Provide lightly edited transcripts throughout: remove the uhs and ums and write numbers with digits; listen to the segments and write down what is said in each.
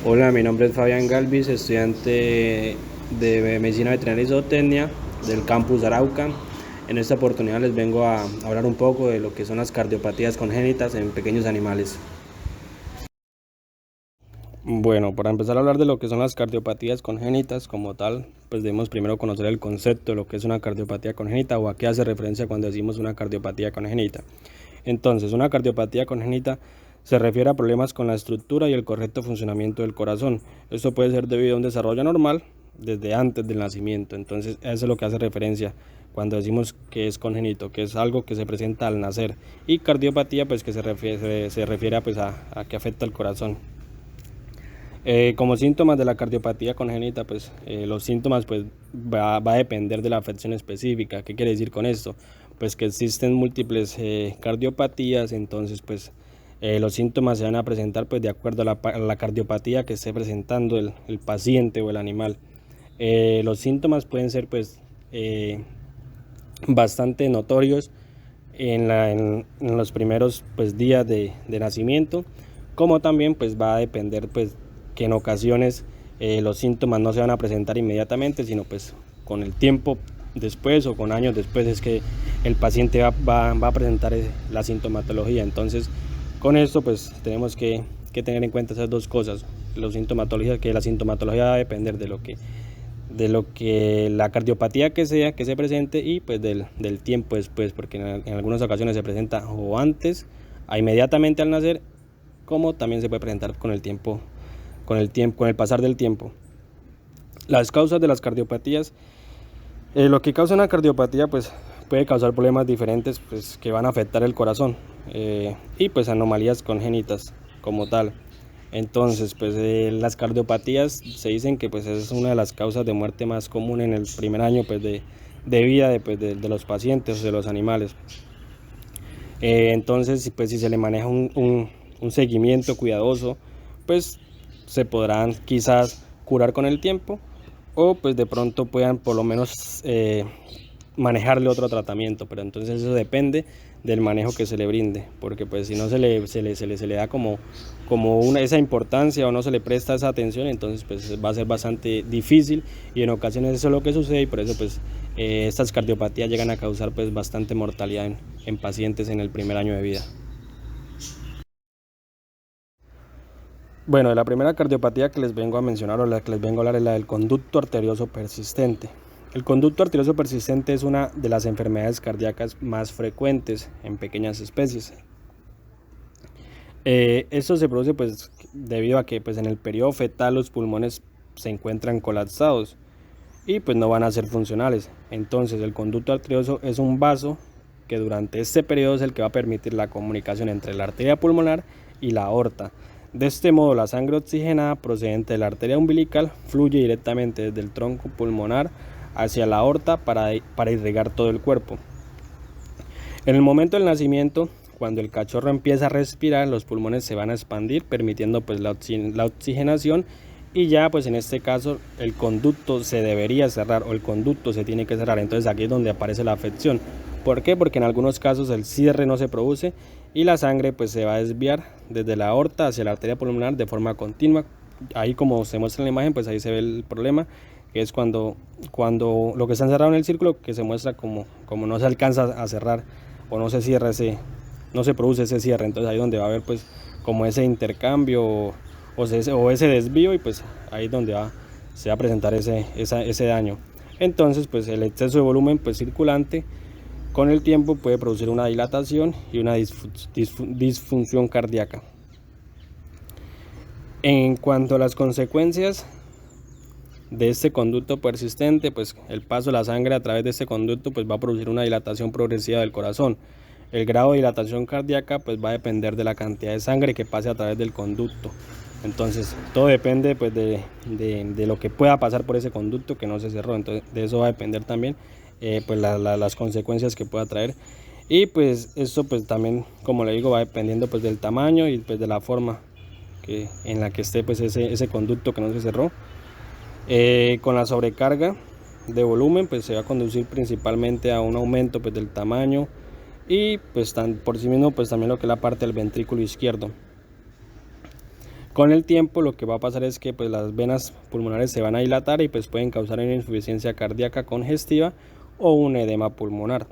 Hola, mi nombre es Fabián Galvis, estudiante de Medicina Veterinaria y Zootecnia del campus Arauca. En esta oportunidad les vengo a hablar un poco de lo que son las cardiopatías congénitas en pequeños animales. Bueno, para empezar a hablar de lo que son las cardiopatías congénitas como tal, pues debemos primero conocer el concepto de lo que es una cardiopatía congénita o a qué hace referencia cuando decimos una cardiopatía congénita. Entonces, una cardiopatía congénita se refiere a problemas con la estructura y el correcto funcionamiento del corazón. Esto puede ser debido a un desarrollo normal desde antes del nacimiento. Entonces, eso es lo que hace referencia cuando decimos que es congénito, que es algo que se presenta al nacer. Y cardiopatía, pues que se refiere pues, a que afecta el corazón. Como síntomas de la cardiopatía congénita, pues los síntomas pues va a depender de la afección específica. ¿Qué quiere decir con esto? Pues que existen múltiples cardiopatías, entonces pues los síntomas se van a presentar pues de acuerdo a la cardiopatía que esté presentando el paciente o el animal. Los síntomas pueden ser pues bastante notorios en los primeros pues días de nacimiento, como también pues va a depender pues que en ocasiones los síntomas no se van a presentar inmediatamente, sino pues con el tiempo después o con años después es que el paciente va a presentar la sintomatología. Entonces con esto pues tenemos que tener en cuenta esas dos cosas, que la sintomatología va a depender de lo que la cardiopatía que sea que se presente y pues del tiempo después, porque en algunas ocasiones se presenta o antes, inmediatamente al nacer, como también se puede presentar con el pasar del tiempo. Las causas de las cardiopatías, lo que causa una cardiopatía pues puede causar problemas diferentes pues que van a afectar el corazón, y pues anomalías congénitas como tal. Entonces, pues las cardiopatías se dicen que pues es una de las causas de muerte más común en el primer año pues de vida de los pacientes o de los animales. Entonces, pues si se le maneja un seguimiento cuidadoso, pues se podrán quizás curar con el tiempo, o pues de pronto puedan por lo menos manejarle otro tratamiento, pero entonces eso depende del manejo que se le brinde, porque pues si no se le da como esa importancia o no se le presta esa atención, entonces pues va a ser bastante difícil, y en ocasiones eso es lo que sucede, y por eso pues estas cardiopatías llegan a causar pues bastante mortalidad en pacientes en el primer año de vida. Bueno, la primera cardiopatía que les vengo a mencionar o la que les vengo a hablar es la del conducto arterioso persistente. El conducto arterioso persistente es una de las enfermedades cardíacas más frecuentes en pequeñas especies. Esto se produce pues debido a que pues en el periodo fetal los pulmones se encuentran colapsados y pues no van a ser funcionales. Entonces el conducto arterioso es un vaso que durante este periodo es el que va a permitir la comunicación entre la arteria pulmonar y la aorta. De este modo, la sangre oxigenada procedente de la arteria umbilical fluye directamente desde el tronco pulmonar hacia la aorta para irrigar todo el cuerpo. En el momento del nacimiento, cuando el cachorro empieza a respirar, los pulmones se van a expandir, permitiendo pues la oxigenación, y ya pues en este caso el conducto se debería cerrar o el conducto se tiene que cerrar. Entonces aquí es donde aparece la afección. ¿Por qué? Porque en algunos casos el cierre no se produce y la sangre pues se va a desviar desde la aorta hacia la arteria pulmonar de forma continua. Ahí, como se muestra en la imagen, pues ahí se ve el problema, que es cuando lo que está encerrado en el círculo, que se muestra como no se alcanza a cerrar o no se cierra no se produce ese cierre. Entonces ahí es donde va a haber pues como ese intercambio o ese desvío, y pues ahí es donde se va a presentar ese daño. Entonces pues el exceso de volumen pues circulante con el tiempo puede producir una dilatación y una disfunción cardíaca. En cuanto a las consecuencias de este conducto persistente, pues el paso de la sangre a través de este conducto pues va a producir una dilatación progresiva del corazón. El grado de dilatación cardíaca pues va a depender de la cantidad de sangre que pase a través del conducto. Entonces todo depende pues de lo que pueda pasar por ese conducto que no se cerró. Entonces de eso va a depender también pues las consecuencias que pueda traer. Y pues esto pues también, como le digo, va dependiendo pues del tamaño y pues de la forma en la que esté pues ese conducto que no se cerró. Con la sobrecarga de volumen pues se va a conducir principalmente a un aumento pues del tamaño y pues por sí mismo pues también lo que es la parte del ventrículo izquierdo. Con el tiempo lo que va a pasar es que pues las venas pulmonares se van a dilatar y pues pueden causar una insuficiencia cardíaca congestiva o un edema pulmonar.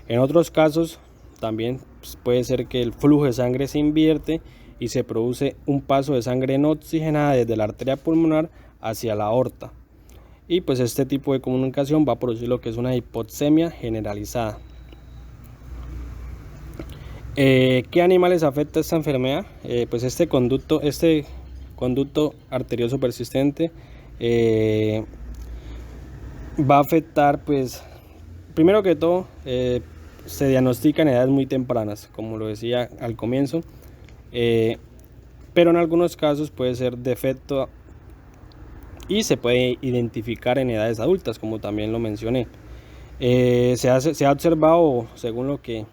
En otros casos también pues, puede ser que el flujo de sangre se invierte y se produce un paso de sangre no oxigenada desde la arteria pulmonar hacia la aorta. Y pues este tipo de comunicación va a producir lo que es una hipoxemia generalizada. ¿Qué animales afecta esta enfermedad? Pues este conducto arterioso persistente va a afectar, pues, primero que todo, se diagnostica en edades muy tempranas, como lo decía al comienzo, pero en algunos casos puede ser defecto y se puede identificar en edades adultas, como también lo mencioné. Se ha observado, según lo que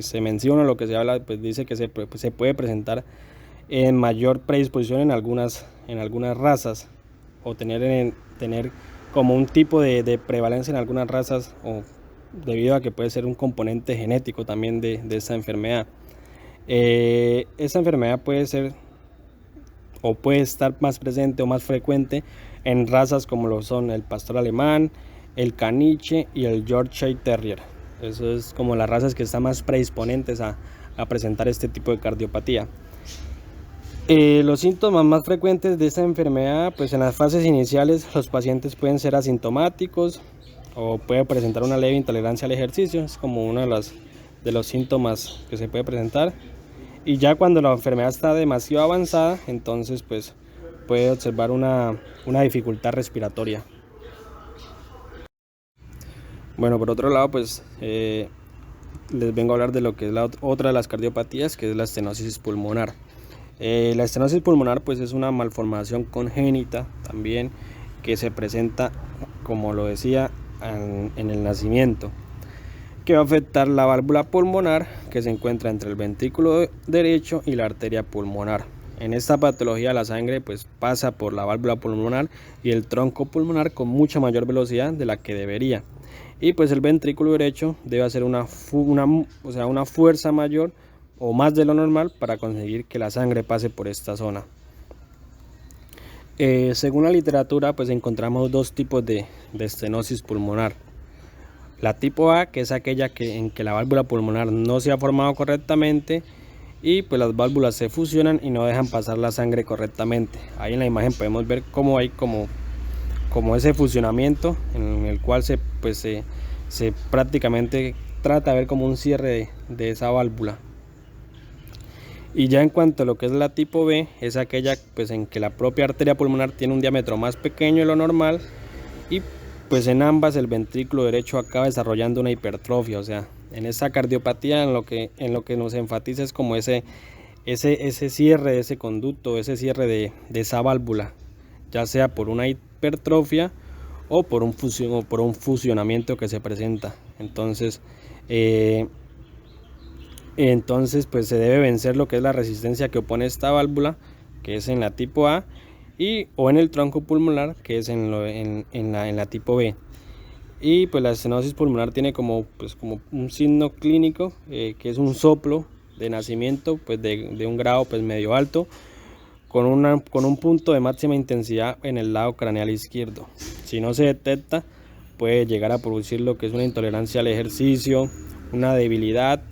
se menciona, lo que se habla, pues dice que se puede presentar en mayor predisposición en algunas razas, o tener como un tipo de prevalencia en algunas razas, o debido a que puede ser un componente genético también de esta enfermedad. Esta enfermedad puede ser o puede estar más presente o más frecuente en razas como lo son el pastor alemán, el caniche y el Yorkshire Terrier. Eso es como las razas que están más predisponentes a presentar este tipo de cardiopatía. Los síntomas más frecuentes de esta enfermedad, pues en las fases iniciales los pacientes pueden ser asintomáticos o puede presentar una leve intolerancia al ejercicio, es como uno de los síntomas que se puede presentar. Y ya cuando la enfermedad está demasiado avanzada, entonces pues puede observar una dificultad respiratoria. Bueno, por otro lado, pues les vengo a hablar de lo que es otra de las cardiopatías, que es la estenosis pulmonar. La estenosis pulmonar pues es una malformación congénita también que se presenta, como lo decía, en el nacimiento, que va a afectar la válvula pulmonar que se encuentra entre el ventrículo derecho y la arteria pulmonar. En esta patología la sangre pues pasa por la válvula pulmonar y el tronco pulmonar con mucha mayor velocidad de la que debería, y pues el ventrículo derecho debe hacer una fuerza mayor o más de lo normal para conseguir que la sangre pase por esta zona. Según la literatura pues encontramos dos tipos de estenosis pulmonar. La tipo A, que es aquella en que la válvula pulmonar no se ha formado correctamente y pues las válvulas se fusionan y no dejan pasar la sangre correctamente. Ahí en la imagen podemos ver cómo hay como ese fusionamiento en el cual se prácticamente trata de ver como un cierre de esa válvula. Y ya en cuanto a lo que es la tipo B, es aquella pues en que la propia arteria pulmonar tiene un diámetro más pequeño de lo normal y pues en ambas el ventrículo derecho acaba desarrollando una hipertrofia. O sea, en esta cardiopatía en lo que nos enfatiza es como ese cierre de ese conducto, ese cierre de esa válvula, ya sea por una hipertrofia o por un fusionamiento que se presenta. Entonces pues se debe vencer lo que es la resistencia que opone esta válvula, que es en la tipo A, o en el tronco pulmonar, que es en la tipo B. Y pues la estenosis pulmonar tiene como un signo clínico, que es un soplo de nacimiento pues de un grado pues medio alto, con un punto de máxima intensidad en el lado craneal izquierdo. Si no se detecta, puede llegar a producir lo que es una intolerancia al ejercicio, una debilidad,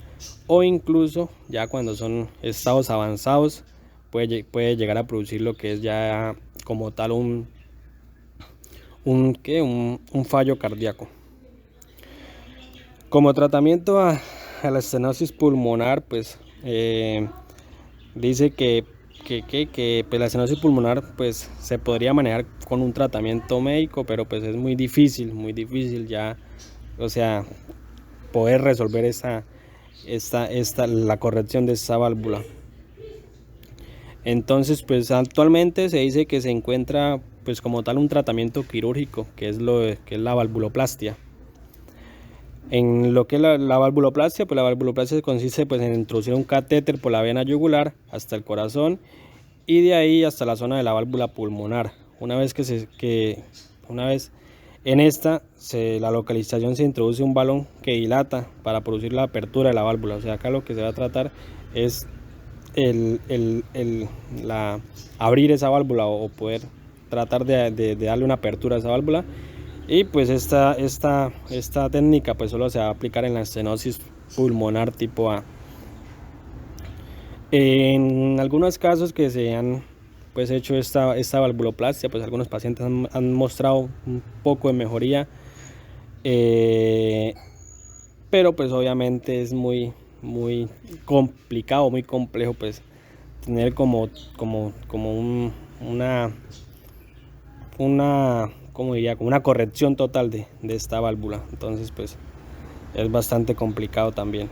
o incluso ya cuando son estados avanzados puede llegar a producir lo que es ya como tal un fallo cardíaco. Como tratamiento a la estenosis pulmonar, pues dice que pues, la estenosis pulmonar pues se podría manejar con un tratamiento médico, pero pues es muy difícil ya, o sea, poder resolver la corrección de esta válvula. Entonces pues actualmente se dice que se encuentra pues como tal un tratamiento quirúrgico, que es la valvuloplastia. En lo que es la valvuloplastia, pues la valvuloplastia consiste pues en introducir un catéter por la vena yugular hasta el corazón y de ahí hasta la zona de la válvula pulmonar. Una vez en esta la localización se introduce un balón que dilata para producir la apertura de la válvula. O sea, acá lo que se va a tratar es abrir esa válvula o poder tratar de darle una apertura a esa válvula. Y pues esta técnica pues solo se va a aplicar en la estenosis pulmonar tipo A. En algunos casos que se han pues hecho esta valvuloplastia, pues algunos pacientes han mostrado un poco de mejoría, pero pues obviamente es muy complicado, muy complejo pues tener como una corrección total de esta válvula. Entonces pues es bastante complicado también.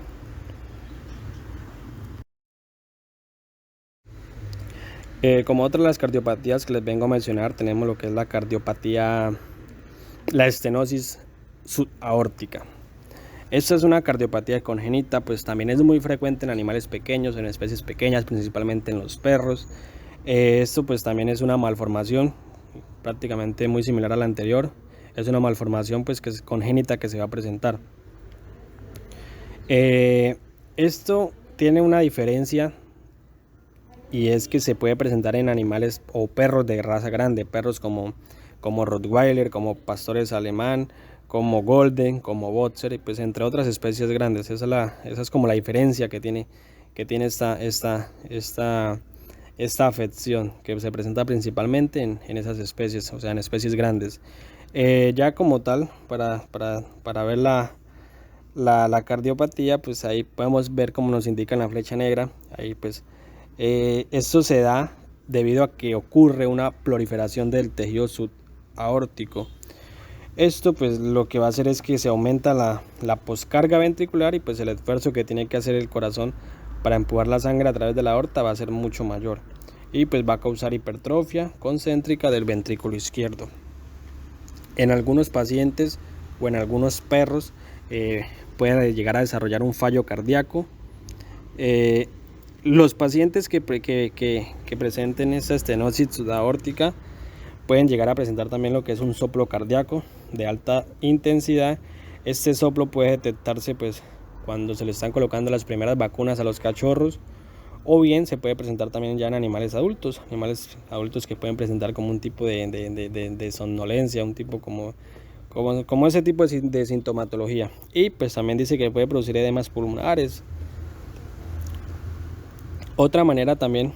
Como otras de las cardiopatías que les vengo a mencionar, tenemos lo que es la cardiopatía, la estenosis subaórtica. Esta es una cardiopatía congénita, pues también es muy frecuente en animales pequeños, en especies pequeñas, principalmente en los perros. Esto pues también es una malformación prácticamente muy similar a la anterior. Es una malformación pues que es congénita, que se va a presentar. Esto tiene una diferencia, y es que se puede presentar en animales o perros de raza grande, perros como Rottweiler, como pastores alemán, como Golden, como Boxer, pues entre otras especies grandes. Esa es como la diferencia que tiene esta afección, que se presenta principalmente en esas especies, o sea, en especies grandes. Ya como tal, para ver la cardiopatía, pues ahí podemos ver como nos indica en la flecha negra. Ahí pues esto se da debido a que ocurre una proliferación del tejido subaórtico. Esto pues lo que va a hacer es que se aumenta la poscarga ventricular, y pues el esfuerzo que tiene que hacer el corazón para empujar la sangre a través de la aorta va a ser mucho mayor, y pues va a causar hipertrofia concéntrica del ventrículo izquierdo. En algunos pacientes o en algunos perros puede llegar a desarrollar un fallo cardíaco. Los pacientes que presenten esta estenosis subaórtica pueden llegar a presentar también lo que es un soplo cardíaco de alta intensidad. Este soplo puede detectarse pues cuando se le están colocando las primeras vacunas a los cachorros, o bien se puede presentar también ya en animales adultos que pueden presentar como un tipo de somnolencia, un tipo como ese tipo de sintomatología. Y pues también dice que puede producir edemas pulmonares. Otra manera también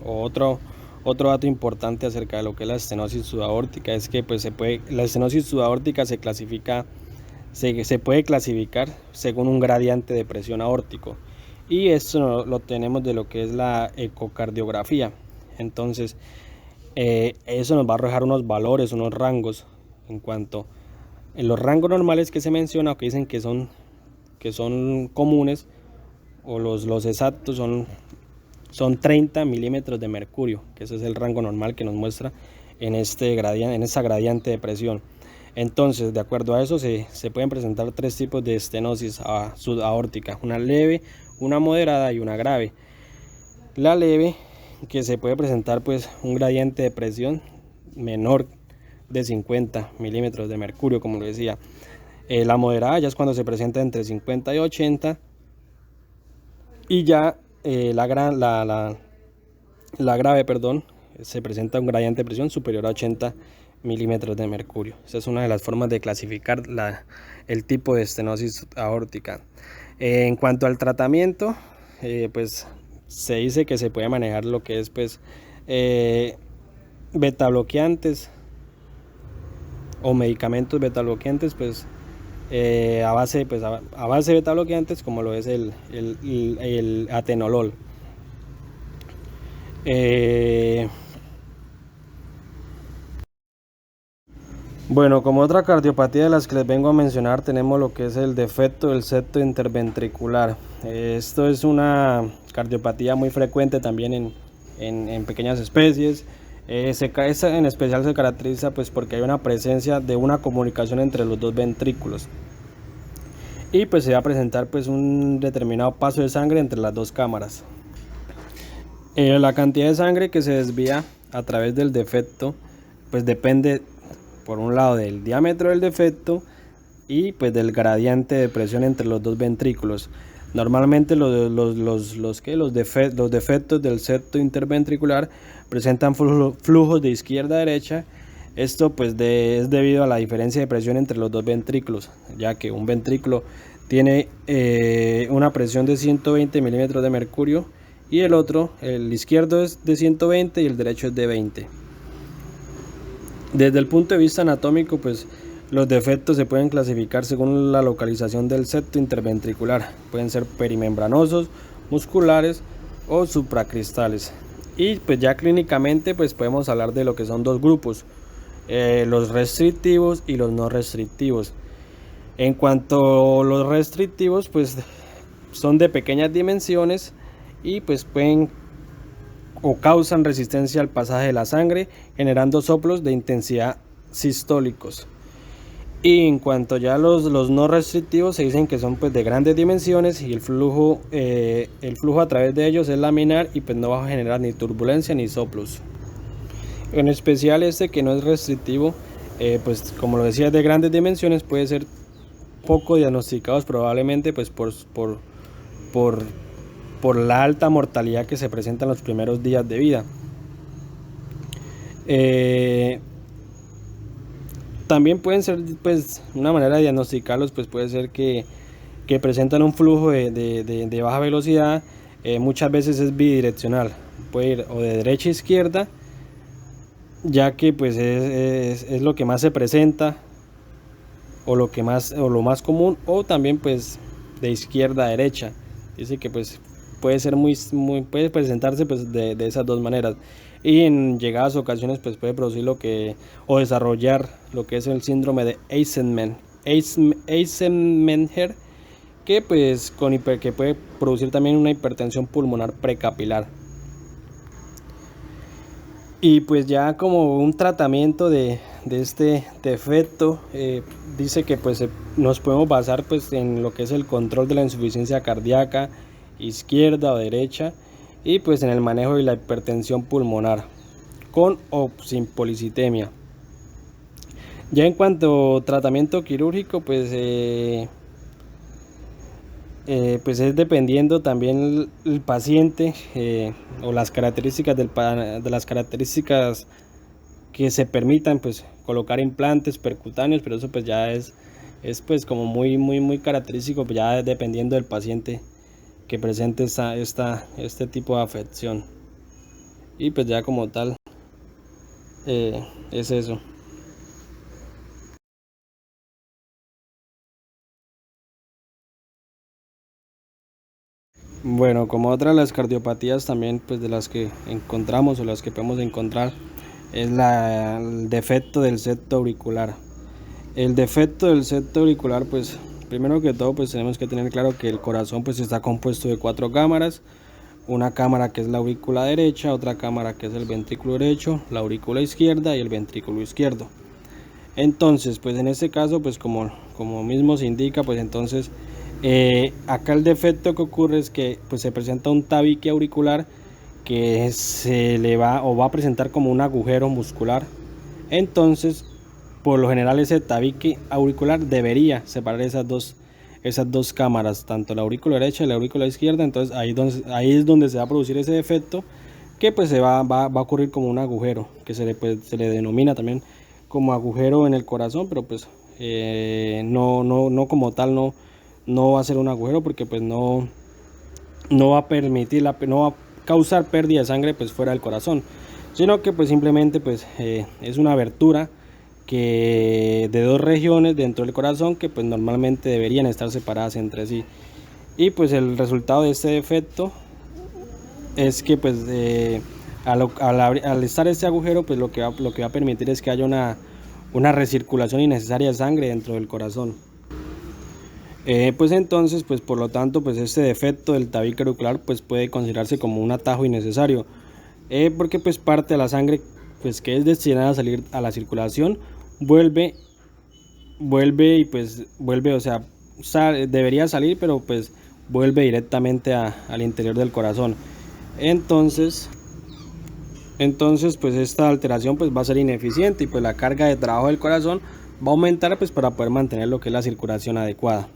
otro dato importante acerca de lo que es la estenosis subaórtica es que pues la estenosis subaórtica se puede clasificar según un gradiente de presión aórtico, y esto lo tenemos de lo que es la ecocardiografía. Entonces eso nos va a arrojar unos valores, unos rangos. En los rangos normales que se menciona, o que dicen que son comunes, o los exactos, son 30 milímetros de mercurio, que ese es el rango normal que nos muestra en esa gradiente de presión. Entonces, de acuerdo a eso, se pueden presentar tres tipos de estenosis subaórtica: una leve, una moderada y una grave. La leve, que se puede presentar pues un gradiente de presión menor de 50 milímetros de mercurio, como lo decía. La moderada ya es cuando se presenta entre 50 y 80, y ya la grave, se presenta un gradiente de presión superior a 80 milímetros de mercurio. Esa es una de las formas de clasificar el tipo de estenosis aórtica. En cuanto al tratamiento, pues se dice que se puede manejar lo que es pues beta bloqueantes o medicamentos beta bloqueantes, pues a base de beta bloqueantes, como lo es el atenolol. Bueno, como otra cardiopatía de las que les vengo a mencionar, tenemos lo que es el defecto del septo interventricular. Esto es una cardiopatía muy frecuente también en pequeñas especies. Esta en especial se caracteriza pues porque hay una presencia de una comunicación entre los dos ventrículos, y pues se va a presentar pues un determinado paso de sangre entre las dos cámaras. La cantidad de sangre que se desvía a través del defecto pues depende, por un lado, del diámetro del defecto y pues del gradiente de presión entre los dos ventrículos. Normalmente los defectos del septo interventricular presentan flujos de izquierda a derecha. Esto pues es debido a la diferencia de presión entre los dos ventrículos, ya que un ventrículo tiene una presión de 120 milímetros de mercurio y el izquierdo es de 120 y el derecho es de 20. Desde el punto de vista anatómico, pues los defectos se pueden clasificar según la localización del septo interventricular. Pueden ser perimembranosos, musculares o supracristales. Y pues ya clínicamente pues podemos hablar de lo que son dos grupos, los restrictivos y los no restrictivos. En cuanto a los restrictivos, pues son de pequeñas dimensiones y pues pueden o causan resistencia al pasaje de la sangre, generando soplos de intensidad sistólicos. Y en cuanto ya los no restrictivos, se dicen que son pues de grandes dimensiones y el flujo a través de ellos es laminar y pues no va a generar ni turbulencia ni soplos. En especial este que no es restrictivo, pues como lo decía, es de grandes dimensiones, puede ser poco diagnosticados probablemente pues por la alta mortalidad que se presenta en los primeros días de vida. También pueden ser, pues, una manera de diagnosticarlos, pues puede ser que presentan un flujo de baja velocidad, muchas veces es bidireccional, puede ir o de derecha a izquierda, ya que pues es lo que más se presenta o lo más común, o también pues de izquierda a derecha. Dice que pues puede ser puede presentarse pues de esas dos maneras, y en llegadas ocasiones pues puede producir o desarrollar lo que es el síndrome de Eisenmenger, que pues que puede producir también una hipertensión pulmonar precapilar. Y pues ya como un tratamiento de este defecto, dice que pues nos podemos basar pues en lo que es el control de la insuficiencia cardíaca izquierda o derecha, y pues en el manejo de la hipertensión pulmonar con o sin policitemia. Ya en cuanto a tratamiento quirúrgico, pues es dependiendo también el paciente o las características de las características que se permitan pues colocar implantes percutáneos, pero eso pues ya es pues como muy característico, pues ya dependiendo del paciente que presente este tipo de afección. Y pues ya como tal es eso. Bueno, como otra de las cardiopatías también pues de las que encontramos o las que podemos encontrar es el defecto del septo auricular. El defecto del septo auricular, pues primero que todo pues tenemos que tener claro que el corazón pues está compuesto de 4 cámaras. Una cámara que es la aurícula derecha, otra cámara que es el ventrículo derecho, la aurícula izquierda y el ventrículo izquierdo. Entonces pues en este caso pues como mismo se indica, pues entonces acá el defecto que ocurre es que pues se presenta un tabique auricular que se le va a presentar como un agujero muscular. Entonces por lo general ese tabique auricular debería separar esas dos cámaras, tanto la aurícula derecha y la aurícula izquierda. Entonces ahí es donde se va a producir ese defecto, que pues va a ocurrir como un agujero, que se le denomina también como agujero en el corazón, pero pues no como tal, no va a ser un agujero, porque pues no va a permitir no va a causar pérdida de sangre pues fuera del corazón, sino que pues simplemente pues es una abertura de 2 regiones dentro del corazón que pues normalmente deberían estar separadas entre sí. Y pues el resultado de este defecto es que pues al estar este agujero pues lo que va a permitir es que haya una recirculación innecesaria de sangre dentro del corazón. Pues entonces pues por lo tanto pues este defecto del tabique auricular pues puede considerarse como un atajo innecesario, porque pues parte de la sangre pues que es destinada a salir a la circulación vuelve, o sea, debería salir, pero pues vuelve directamente al interior del corazón. Entonces pues esta alteración pues va a ser ineficiente, y pues la carga de trabajo del corazón va a aumentar pues para poder mantener lo que es la circulación adecuada.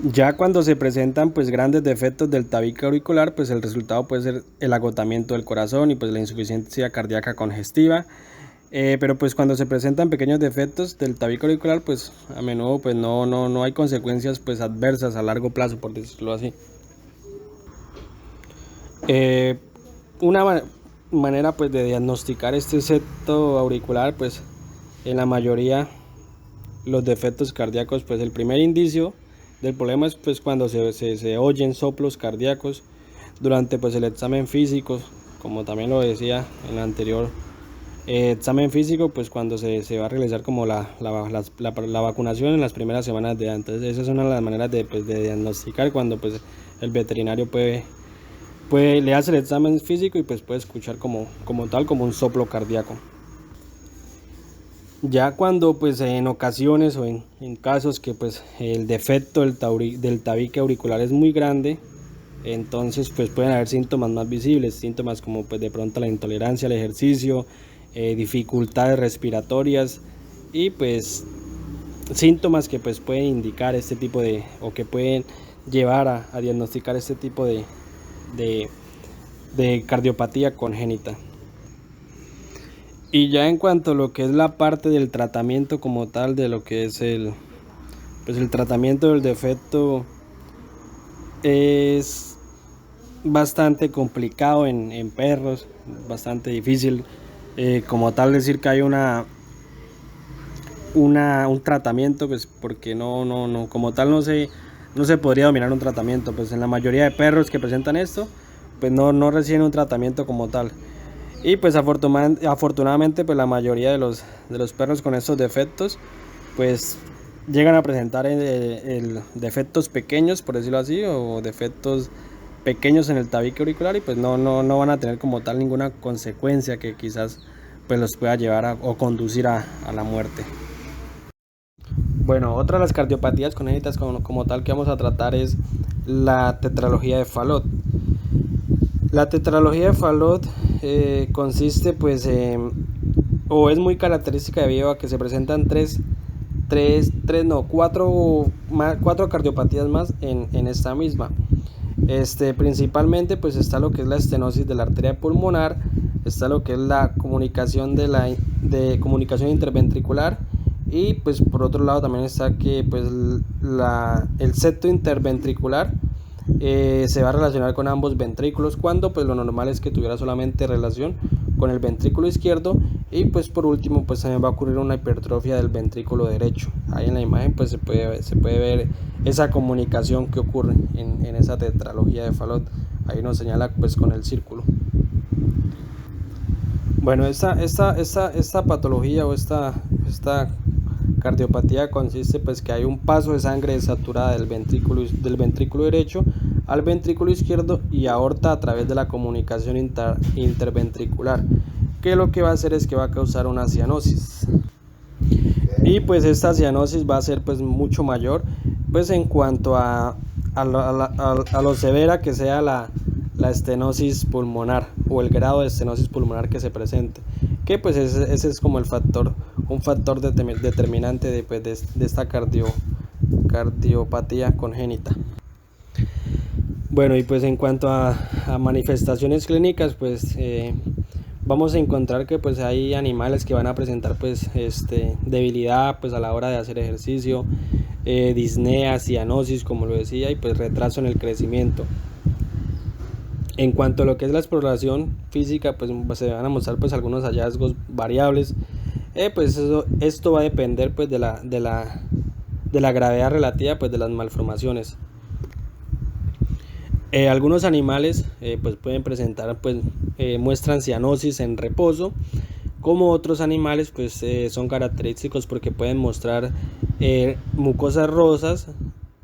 Ya cuando se presentan pues grandes defectos del tabique auricular, pues el resultado puede ser el agotamiento del corazón y pues la insuficiencia cardíaca congestiva. Pero pues cuando se presentan pequeños defectos del tabique auricular, pues a menudo pues no hay consecuencias pues adversas a largo plazo, por decirlo así. Una manera pues de diagnosticar este septo auricular, pues en la mayoría los defectos cardíacos, pues el primer indicio del problema es pues cuando se oyen soplos cardíacos durante pues el examen físico, como también lo decía en el anterior examen físico, pues cuando se va a realizar como la vacunación en las primeras semanas de edad. Entonces esa es una de las maneras de, pues, de diagnosticar cuando pues el veterinario le hace el examen físico y pues puede escuchar como un soplo cardíaco. Ya cuando pues en ocasiones o en casos que pues el defecto del tabique auricular es muy grande, entonces pues pueden haber síntomas más visibles, síntomas como pues de pronto la intolerancia al ejercicio, dificultades respiratorias y pues síntomas que pues pueden indicar este tipo de, o que pueden llevar a diagnosticar este tipo de cardiopatía congénita. Y ya en cuanto a lo que es la parte del tratamiento como tal, de lo que es el tratamiento del defecto, es bastante complicado en perros, bastante difícil como tal decir que hay un tratamiento, pues porque como tal no se podría dominar un tratamiento. Pues en la mayoría de perros que presentan esto, pues no reciben un tratamiento como tal. Y pues afortunadamente pues la mayoría de los perros con estos defectos pues llegan a presentar defectos pequeños, por decirlo así, o defectos pequeños en el tabique auricular, y pues no van a tener como tal ninguna consecuencia que quizás pues los pueda llevar o conducir a la muerte. Bueno, otra de las cardiopatías congénitas como tal que vamos a tratar es la tetralogía de Fallot. La tetralogía de Fallot consiste pues o es muy característica debido a que se presentan cuatro cardiopatías más en esta misma. Principalmente pues está lo que es la estenosis de la arteria pulmonar, está lo que es la comunicación de comunicación interventricular, y pues por otro lado también está que pues el septo interventricular se va a relacionar con ambos ventrículos, cuando pues lo normal es que tuviera solamente relación con el ventrículo izquierdo. Y pues por último pues también va a ocurrir una hipertrofia del ventrículo derecho. Ahí en la imagen pues se puede ver esa comunicación que ocurre en esa tetralogía de Fallot. Ahí nos señala pues con el círculo. Bueno, esta patología o esta cardiopatía consiste pues que hay un paso de sangre desaturada del ventrículo derecho al ventrículo izquierdo y aorta a través de la comunicación interventricular, que lo que va a hacer es que va a causar una cianosis. Y pues esta cianosis va a ser pues mucho mayor pues en cuanto a lo severa que sea la estenosis pulmonar o el grado de estenosis pulmonar que se presente, que pues ese es como un factor determinante de esta cardiopatía congénita. Bueno, y pues en cuanto a manifestaciones clínicas, pues vamos a encontrar que pues hay animales que van a presentar pues debilidad pues a la hora de hacer ejercicio, disnea, cianosis como lo decía, y pues retraso en el crecimiento. En cuanto a lo que es la exploración física, pues se van a mostrar pues algunos hallazgos variables. Pues esto va a depender pues de la gravedad relativa pues de las malformaciones. Algunos animales pues pueden presentar pues muestran cianosis en reposo, como otros animales pues son característicos porque pueden mostrar mucosas rosas,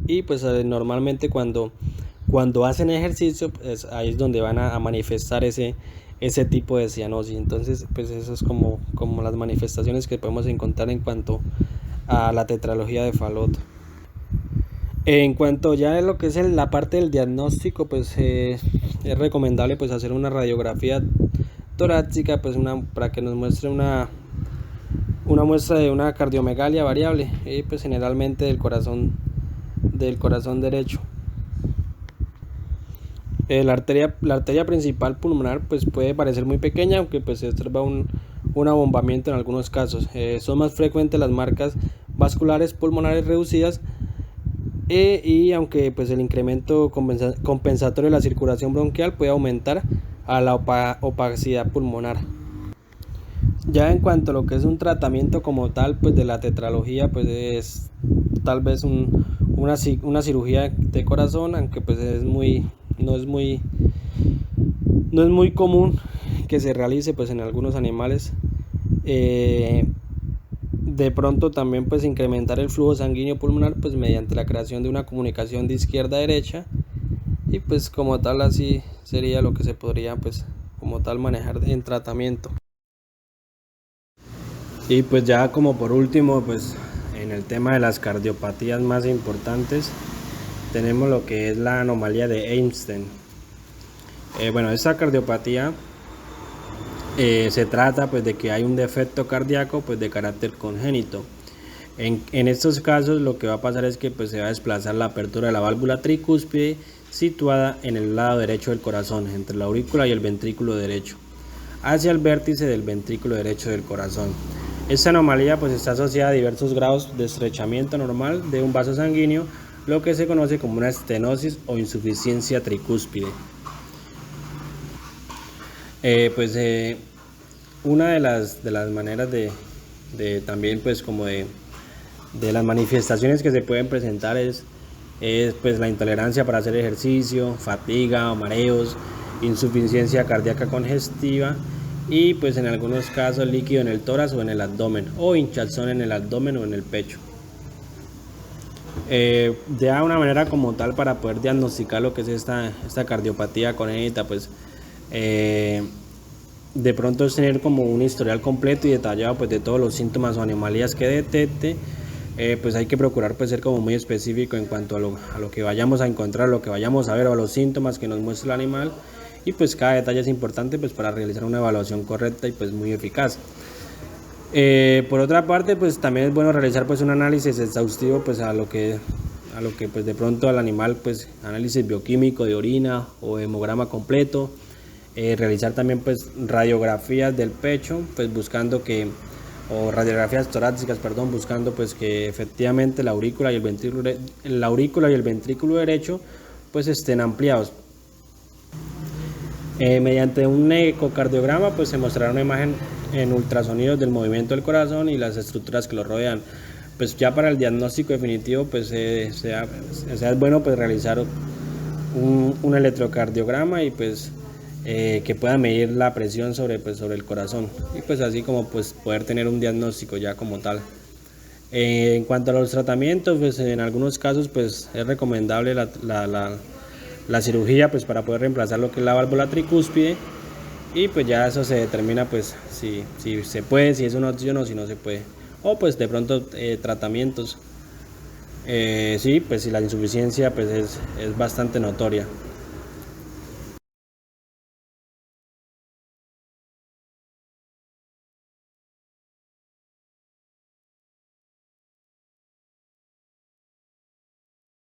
y pues normalmente cuando hacen ejercicio pues ahí es donde van a manifestar ese tipo de cianosis. Entonces pues eso es como las manifestaciones que podemos encontrar en cuanto a la tetralogía de Fallot. En cuanto ya a lo que es la parte del diagnóstico, pues es recomendable pues hacer una radiografía torácica pues para que nos muestre una muestra de una cardiomegalia variable, pues generalmente del corazón del corazón derecho. La arteria principal pulmonar pues puede parecer muy pequeña, aunque pues se observa un abombamiento en algunos casos. Son más frecuentes las marcas vasculares pulmonares reducidas y aunque pues el incremento compensatorio de la circulación bronquial puede aumentar a la opacidad pulmonar. Ya en cuanto a lo que es un tratamiento como tal pues de la tetralogía, pues es tal vez una cirugía de corazón, aunque pues no es muy común que se realice pues en algunos animales. De pronto también pues incrementar el flujo sanguíneo pulmonar pues mediante la creación de una comunicación de izquierda a derecha, y pues como tal así sería lo que se podría pues como tal manejar en tratamiento. Y pues ya como por último pues en el tema de las cardiopatías más importantes tenemos lo que es la anomalía de Einstein. Bueno, esta cardiopatía se trata pues de que hay un defecto cardíaco pues de carácter congénito. En estos casos lo que va a pasar es que pues se va a desplazar la apertura de la válvula tricúspide situada en el lado derecho del corazón, entre la aurícula y el ventrículo derecho, hacia el vértice del ventrículo derecho del corazón. Esta anomalía pues está asociada a diversos grados de estrechamiento normal de un vaso sanguíneo, lo que se conoce como una estenosis o insuficiencia tricúspide. Una de las maneras de también pues como de las manifestaciones que se pueden presentar es pues la intolerancia para hacer ejercicio, fatiga o mareos, insuficiencia cardíaca congestiva y pues en algunos casos líquido en el tórax o en el abdomen, o hinchazón en el abdomen o en el pecho. De una manera como tal para poder diagnosticar lo que es esta cardiopatía congénita, pues de pronto es tener como un historial completo y detallado pues de todos los síntomas o anomalías que detecte. Pues hay que procurar pues ser como muy específico en cuanto a lo que vayamos a encontrar, lo que vayamos a ver o a los síntomas que nos muestra el animal, y pues cada detalle es importante pues para realizar una evaluación correcta y pues muy eficaz. Por otra parte pues también es bueno realizar pues un análisis exhaustivo pues a lo que pues de pronto al animal, pues análisis bioquímico de orina o hemograma completo, realizar también pues radiografías del pecho pues o radiografías torácicas, buscando pues que efectivamente la aurícula y el ventrículo derecho pues estén ampliados. Mediante un ecocardiograma pues se mostrará una imagen en ultrasonidos del movimiento del corazón y las estructuras que lo rodean. Pues ya para el diagnóstico definitivo pues es bueno pues realizar un electrocardiograma y pues que pueda medir la presión sobre el corazón, y pues así como pues poder tener un diagnóstico ya como tal. En cuanto a los tratamientos, pues en algunos casos pues es recomendable la cirugía pues para poder reemplazar lo que es la válvula tricúspide, y pues ya eso se determina pues si se puede, si es una opción o si no se puede, o pues de pronto tratamientos sí, pues si la insuficiencia pues es bastante notoria.